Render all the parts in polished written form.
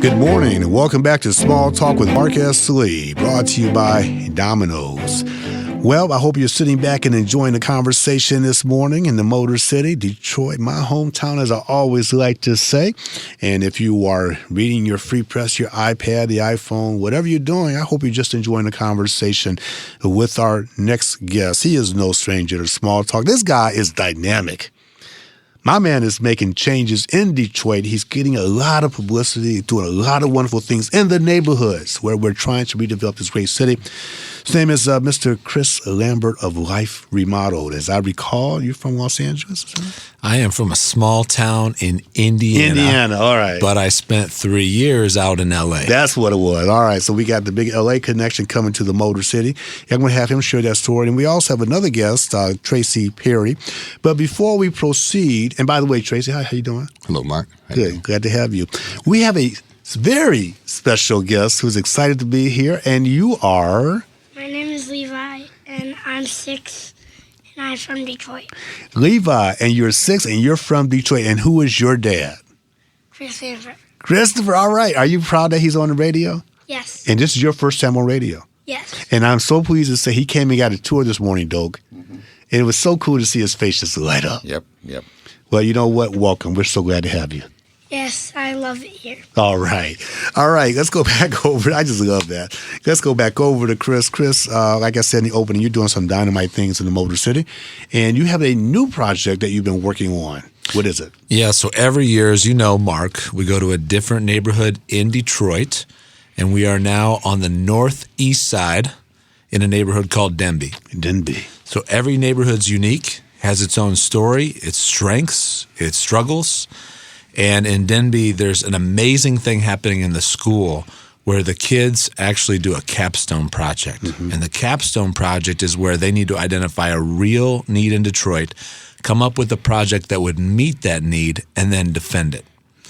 Good morning and welcome back to Small Talk with Mark S. Lee, brought to you by Domino's. Well, I hope you're sitting back and enjoying the conversation this morning in the Motor City, Detroit, my hometown, as I always like to say. And if you are reading your free press, your iPad, the iPhone, whatever you're doing, I hope you're just enjoying the conversation with our next guest. He is no stranger to Small Talk. This guy is dynamic. My man is making changes in Detroit. He's getting a lot of publicity, doing a lot of wonderful things in the neighborhoods where we're trying to redevelop this great city. His name is Mr. Chris Lambert of Life Remodeled. As I recall, you're from Los Angeles? I am from a small town in Indiana. Indiana, all right. But I spent 3 years out in L.A. That's what it was. All right, so we got the big L.A. connection coming to the Motor City. I'm going to have him share that story. And we also have another guest, Tracy Perry. But before we proceed, and by the way, Tracy, how you doing? Hello, Mark. Good. Glad to have you. We have a very special guest who's excited to be here, and you are? My name is Levi, and I'm 6, and I'm from Detroit. Levi, and you're 6, and you're from Detroit. And who is your dad? Christopher. Christopher, all right. Are you proud that he's on the radio? Yes. And this is your first time on radio? Yes. And I'm so pleased to say he came and got a tour this morning, Doug. Mm-hmm. And it was so cool to see his face just light up. Yep. Well, you know what? Welcome. We're so glad to have you. Yes, I love it here. All right. Let's go back over. I just love that. Let's go back over to Chris. Chris, like I said in the opening, you're doing some dynamite things in the Motor City, and you have a new project that you've been working on. What is it? Yeah, so every year, as you know, Mark, we go to a different neighborhood in Detroit, and we are now on the northeast side in a neighborhood called Denby. Denby. So every neighborhood's unique, has its own story, its strengths, its struggles. And in Denby, there's an amazing thing happening in the school where the kids actually do a capstone project. Mm-hmm. And the capstone project is where they need to identify a real need in Detroit, come up with a project that would meet that need, and then defend it.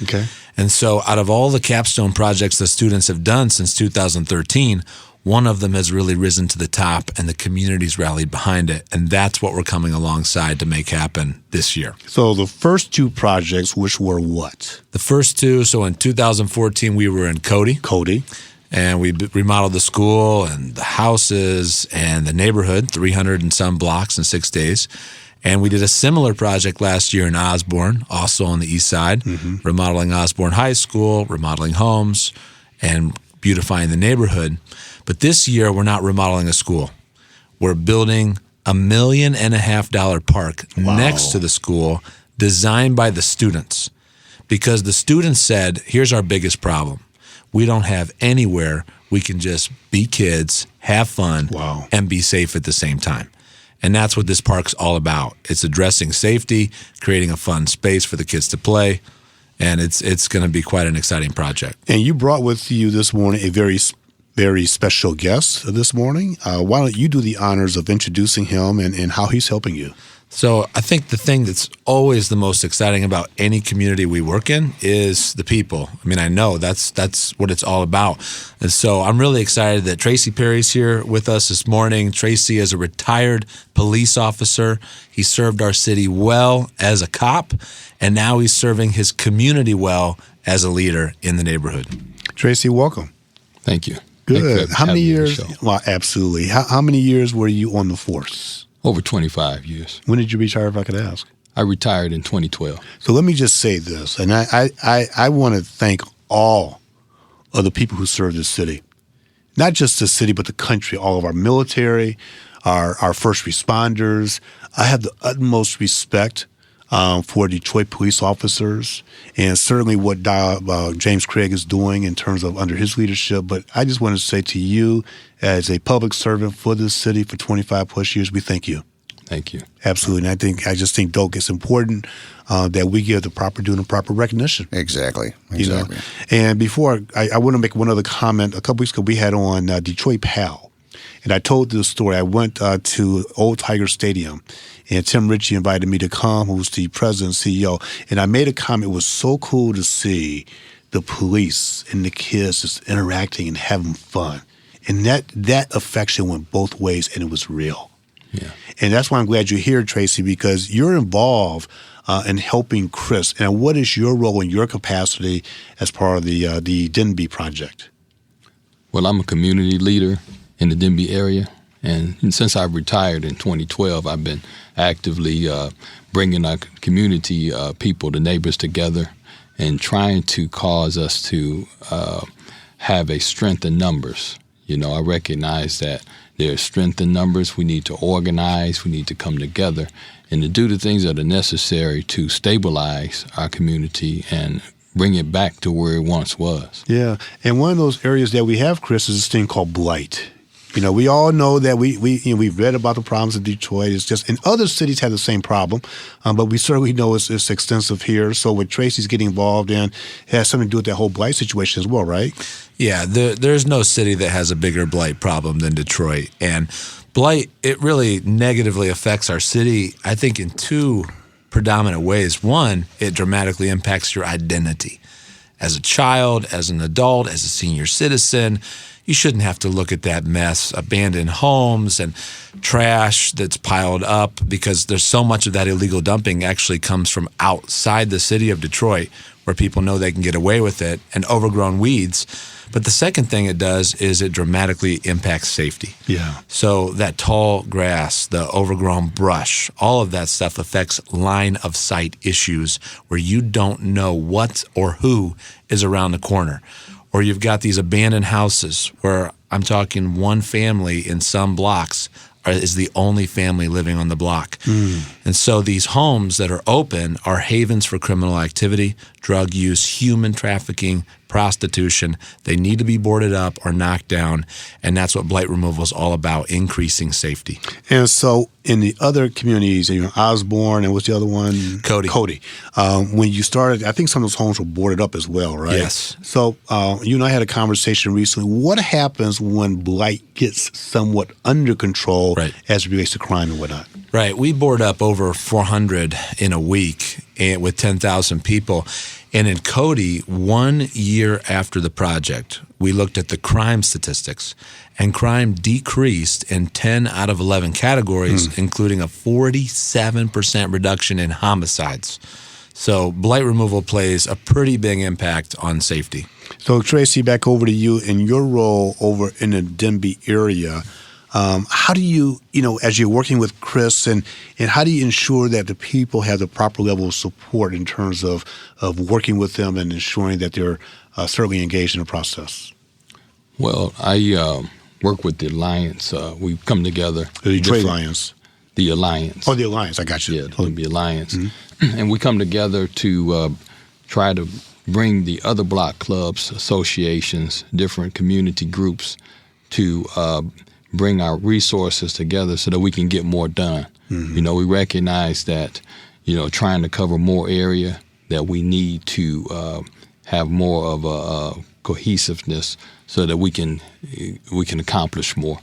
Okay. And so out of all the capstone projects the students have done since 2013, one of them has really risen to the top, and the community's rallied behind it. And that's what we're coming alongside to make happen this year. So the first two projects, which were what? The first two, so in 2014, we were in Cody. And we remodeled the school and the houses and the neighborhood, 300 and some blocks in 6 days. And we did a similar project last year in Osborne, also on the east side, remodeling Osborne High School, remodeling homes, and beautifying the neighborhood. But this year, we're not remodeling a school. We're building a $1.5 million park next to the school, designed by the students. Because the students said, here's our biggest problem. We don't have anywhere we can just be kids, have fun, and be safe at the same time. And that's what this park's all about. It's addressing safety, creating a fun space for the kids to play, and it's going to be quite an exciting project. And you brought with you this morning a very special guest this morning. Why don't you do the honors of introducing him and how he's helping you? So I think the thing that's always the most exciting about any community we work in is the people. I mean, I know that's what it's all about. And so I'm really excited that Tracy Perry's here with us this morning. Tracy is a retired police officer. He served our city well as a cop, and now he's serving his community well as a leader in the neighborhood. Tracy, welcome. Thank you. Good. How many years? Well, absolutely. How many years were you on the force? Over 25 years. When did you retire, if I could ask? I retired in 2012. So let me just say this, and I want to thank all of the people who serve this city. Not just the city, but the country, all of our military, our first responders. I have the utmost respect for Detroit police officers, and certainly what James Craig is doing in terms of under his leadership. But I just want to say to you, as a public servant for this city for 25 plus years, we thank you. Thank you. Absolutely. And I just think, Doak, it's important that we give the proper due and proper recognition. Exactly. You know? And before, I want to make one other comment. A couple weeks ago, we had on Detroit Pal. And I told this story. I went to Old Tiger Stadium, and Tim Ritchie invited me to come, who's the president and CEO. And I made a comment. It was so cool to see the police and the kids just interacting and having fun. And that affection went both ways, and it was real. Yeah. And that's why I'm glad you're here, Tracy, because you're involved in helping Chris? And what is your role in your capacity as part of the Denby project? Well, I'm a community leader in the Denby area. And since I've retired in 2012, I've been actively bringing our community people, the neighbors together, and trying to cause us to have a strength in numbers. I recognize that there's strength in numbers. We need to organize. We need to come together and to do the things that are necessary to stabilize our community and bring it back to where it once was. Yeah. And one of those areas that we have, Chris, is this thing called blight. We all know that we've read about the problems in Detroit. It's just, and other cities have the same problem, but we certainly know it's extensive here. So what Tracy's getting involved in has something to do with that whole blight situation as well, right? Yeah, there's no city that has a bigger blight problem than Detroit. And blight, it really negatively affects our city, I think, in two predominant ways. One, it dramatically impacts your identity. As a child, as an adult, as a senior citizen, you shouldn't have to look at that mess, abandoned homes and trash that's piled up, because there's so much of that illegal dumping actually comes from outside the city of Detroit, where people know they can get away with it, and overgrown weeds. But the second thing it does is it dramatically impacts safety. Yeah. So that tall grass, the overgrown brush, all of that stuff affects line of sight issues where you don't know what or who is around the corner. Or you've got these abandoned houses where I'm talking one family in some blocks is the only family living on the block. And so these homes that are open are havens for criminal activity, drug use, human trafficking, prostitution. They need to be boarded up or knocked down, and that's what blight removal is all about, increasing safety. And so in the other communities, Osborne, and what's the other one? Cody. When you started, I think some of those homes were boarded up as well, right? Yes. So you and I had a conversation recently. What happens when blight gets somewhat under control as it relates to crime and whatnot? Right. We board up over 400 in a week with 10,000 people. And in Cody, 1 year after the project, we looked at the crime statistics, and crime decreased in 10 out of 11 categories, including a 47% reduction in homicides. So blight removal plays a pretty big impact on safety. So Tracy, back over to you in your role over in the Denby area. How do you, as you're working with Chris, and how do you ensure that the people have the proper level of support in terms of working with them and ensuring that they're certainly engaged in the process? Well, I work with the Alliance. We come together. The Detroit Alliance. The Alliance. Oh, the Alliance. I got you. Yeah, the Alliance. And we come together to try to bring the other block clubs, associations, different community groups to bring our resources together so that we can get more done. We recognize that, trying to cover more area, that we need to have more of a cohesiveness so that we can accomplish more.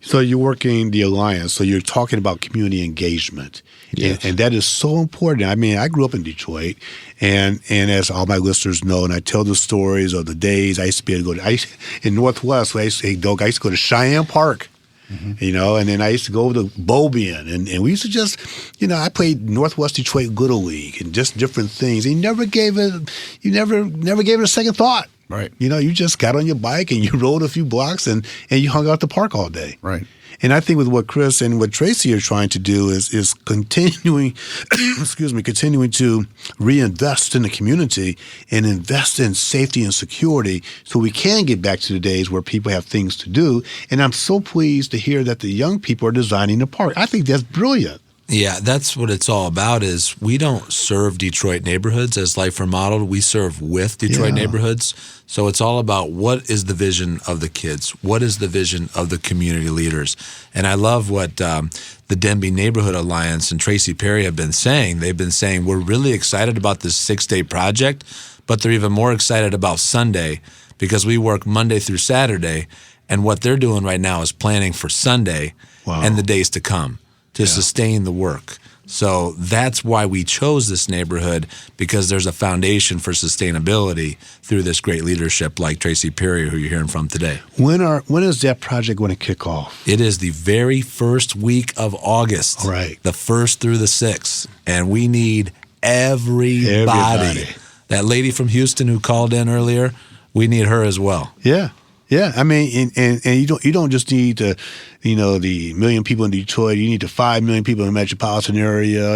So you're working the Alliance, so you're talking about community engagement. Yes. And that is so important. I mean, I grew up in Detroit, and as all my listeners know, and I tell the stories of the days I used to be able to go in Northwest, I used to go to Cheyenne Park, and then I used to go to Bobian, and we used to just, I played Northwest Detroit Little League and just different things. And you never gave it a second thought. Right. You just got on your bike and you rode a few blocks and you hung out at the park all day. Right. And I think with what Chris and what Tracy are trying to do is continuing, continuing to reinvest in the community and invest in safety and security so we can get back to the days where people have things to do. And I'm so pleased to hear that the young people are designing the park. I think that's brilliant. Yeah, that's what it's all about. Is we don't serve Detroit neighborhoods as Life Remodeled. We serve with Detroit neighborhoods. So it's all about what is the vision of the kids? What is the vision of the community leaders? And I love what the Denby Neighborhood Alliance and Tracy Perry have been saying. They've been saying, we're really excited about this 6-day project, but they're even more excited about Sunday because we work Monday through Saturday. And what they're doing right now is planning for Sunday and the days to come to sustain the work. So that's why we chose this neighborhood, because there's a foundation for sustainability through this great leadership like Tracy Perry, who you're hearing from today. When is that project going to kick off? It is the very first week of August. All right. The 1st through the 6th. And we need everybody. That lady from Houston who called in earlier, we need her as well. Yeah. Yeah, I mean, and you don't just need the 1 million people in Detroit. You need the 5 million people in the metropolitan area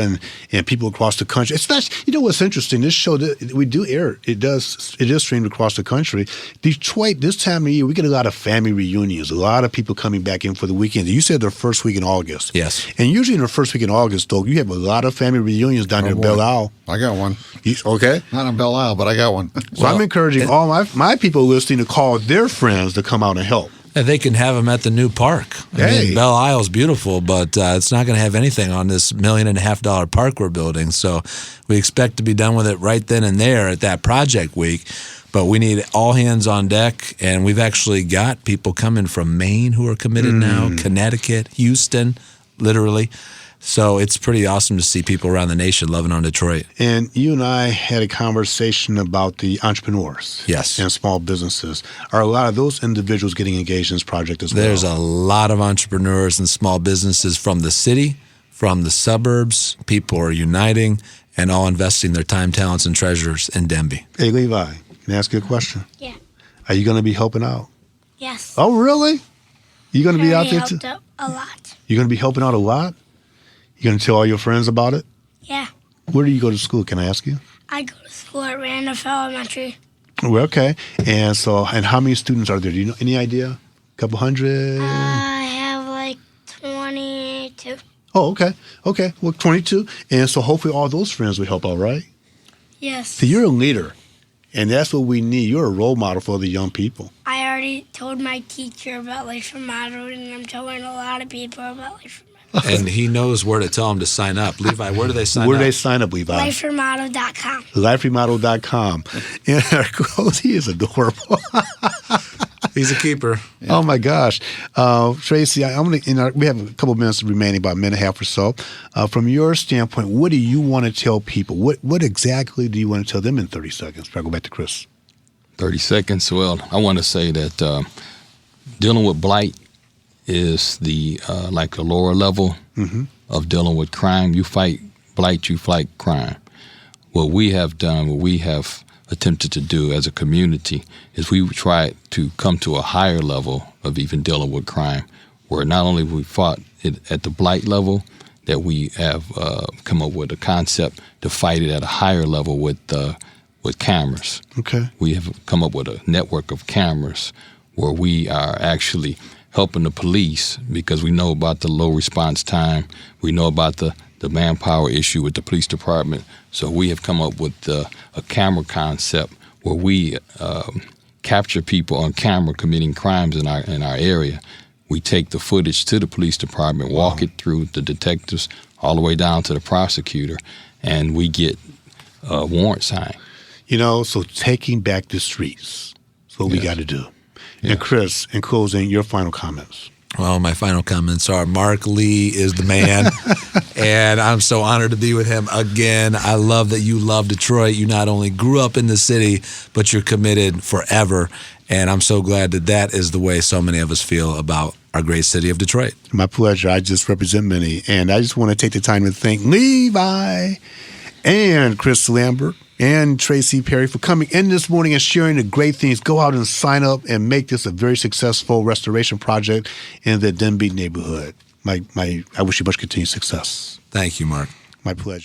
and people across the country. Especially, what's interesting? This show that we do air, it is streamed across the country. Detroit, this time of year, we get a lot of family reunions. A lot of people coming back in for the weekend. You said their first week in August. Yes. And usually in the first week in August, though, you have a lot of family reunions down there in Belle Isle. I got one. Okay. Not in Belle Isle, but I got one. So I'm encouraging all my people listening to call their friends to come out and help. And they can have them at the new park. I mean, Belle Isle's beautiful, but it's not going to have anything on this $1.5 million park we're building. So we expect to be done with it right then and there at that project week. But we need all hands on deck, and we've actually got people coming from Maine who are committed now, Connecticut, Houston, literally. So it's pretty awesome to see people around the nation loving on Detroit. And you and I had a conversation about the entrepreneurs. Yes. And small businesses. Are a lot of those individuals getting engaged in this project as well? There's a lot of entrepreneurs and small businesses from the city, from the suburbs. People are uniting and all investing their time, talents, and treasures in Denby. Hey, Levi, can I ask you a question? Yeah. Are you going to be helping out? Yes. Oh, really? You going to be out there too? helped out a lot. You're going to be helping out a lot? You going to tell all your friends about it? Yeah. Where do you go to school? Can I ask you? I go to school at Randolph Elementary. Well, okay. And how many students are there? Do you know any idea? A couple hundred? I have like 22. Oh, okay. Okay. Well, 22. And so hopefully all those friends would help out, right? Yes. So you're a leader, and that's what we need. You're a role model for the young people. I already told my teacher about Life Remodeled, and I'm telling a lot of people about Life Remodeled. And he knows where to tell them to sign up. Levi, where do they sign up? Where do they sign up, Levi? LifeRemodeled.com. LifeRemodel.com. And our coach, he is adorable. He's a keeper. Yeah. Oh my gosh, Tracy, I'm gonna. We have a couple of minutes remaining, about a minute and a half or so. From your standpoint, what do you want to tell people? What exactly do you want to tell them in 30 seconds? Before I go back to Chris. 30 seconds. Well, I want to say that dealing with blight is the like a lower level of dealing with crime. You fight blight, you fight crime. What we have done, what we have attempted to do as a community is we try to come to a higher level of even dealing with crime, where not only we fought it at the blight level, that we have come up with a concept to fight it at a higher level with cameras. Okay. We have come up with a network of cameras where we are actually helping the police, because we know about the low response time. We know about the manpower issue with the police department. So we have come up with a camera concept where we capture people on camera committing crimes in our area. We take the footage to the police department, walk it through the detectives all the way down to the prosecutor, and we get a warrant signed. So taking back the streets is what we got to do. Yeah. And Chris, in closing, your final comments. Well, my final comments are Mark Lee is the man, and I'm so honored to be with him again. I love that you love Detroit. You not only grew up in the city, but you're committed forever, and I'm so glad that is the way so many of us feel about our great city of Detroit. My pleasure. I just represent many, and I just want to take the time to thank Levi and Chris Lambert and Tracy Perry for coming in this morning and sharing the great things. Go out and sign up and make this a very successful restoration project in the Denby neighborhood. I wish you much continued success. Thank you, Mark. My pleasure.